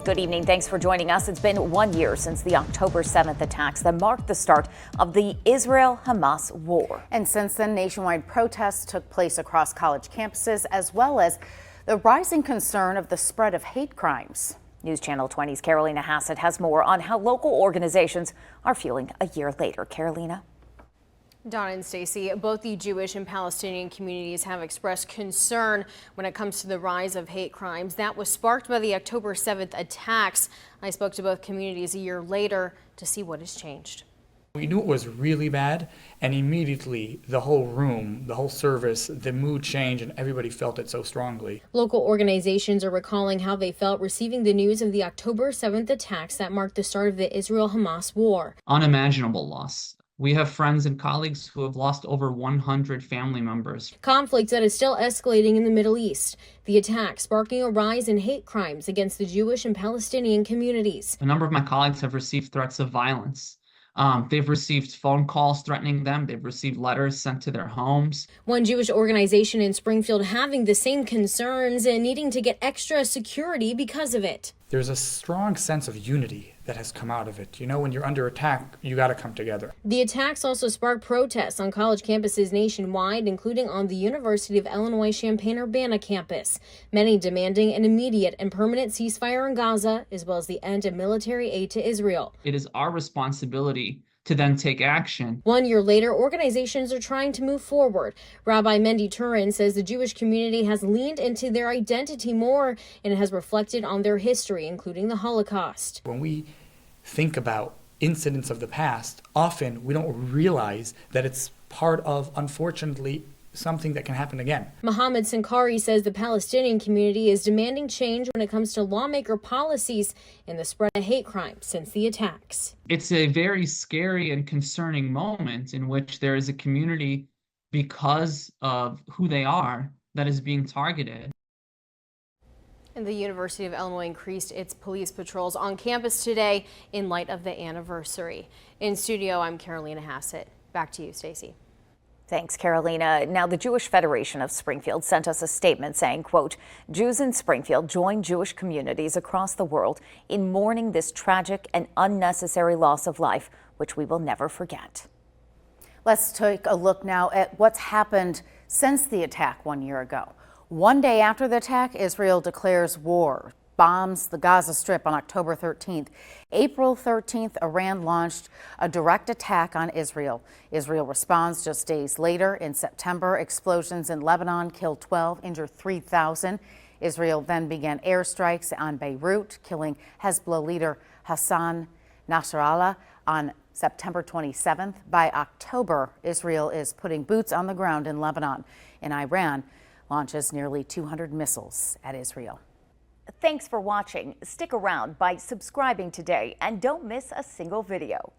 Good evening. Thanks for joining us. It's been 1 year since the October 7th attacks that marked the start of the Israel-Hamas war. And since then, nationwide protests took place across college campuses, as well as the rising concern of the spread of hate crimes. News Channel 20's Carolina Hassett has more on how local organizations are feeling a year later. Carolina? Donna and Stacey, both the Jewish and Palestinian communities have expressed concern when it comes to the rise of hate crimes. That was sparked by the October 7th attacks. I spoke to both communities a year later to see what has changed. We knew it was really bad, and immediately the whole room, the whole service, the mood changed, and everybody felt it so strongly. Local organizations are recalling how they felt receiving the news of the October 7th attacks that marked the start of the Israel-Hamas war. Unimaginable loss. We have friends and colleagues who have lost over 100 family members. Conflict that is still escalating in the Middle East. The attack sparking a rise in hate crimes against the Jewish and Palestinian communities. A number of my colleagues have received threats of violence. They've received phone calls threatening them. They've received letters sent to their homes. One Jewish organization in Springfield having the same concerns and needing to get extra security because of it. There's a strong sense of unity that has come out of it. You know, when you're under attack, you got to come together. The attacks also sparked protests on college campuses nationwide, including on the University of Illinois Champaign-Urbana campus. Many demanding an immediate and permanent ceasefire in Gaza, as well as the end of military aid to Israel. It is our responsibility to then take action. 1 year later, organizations are trying to move forward. Rabbi Mendy Turin says the Jewish community has leaned into their identity more and has reflected on their history, including the Holocaust. When we think about incidents of the past, often we don't realize that it's part of, unfortunately, something that can happen again. Mohammed Sankari says the Palestinian community is demanding change when it comes to lawmaker policies and the spread of hate crimes since the attacks. It's a very scary and concerning moment in which there is a community, because of who they are, that is being targeted. And the University of Illinois increased its police patrols on campus today in light of the anniversary. In studio, I'm Carolina Hassett. Back to you, Stacey. Thanks, Carolina. Now, the Jewish Federation of Springfield sent us a statement saying, quote, Jews in Springfield join Jewish communities across the world in mourning this tragic and unnecessary loss of life, which we will never forget. Let's take a look now at what's happened since the attack 1 year ago. One day after the attack, Israel declares war, bombs the Gaza Strip on October 13th. April 13th, Iran launched a direct attack on Israel. Israel responds just days later. In September, explosions in Lebanon killed 12, injured 3,000. Israel then began airstrikes on Beirut, killing Hezbollah leader Hassan Nasrallah on September 27th. By October, Israel is putting boots on the ground in Lebanon, and Iran launches nearly 200 missiles at Israel. Thanks for watching. Stick around by subscribing today and don't miss a single video.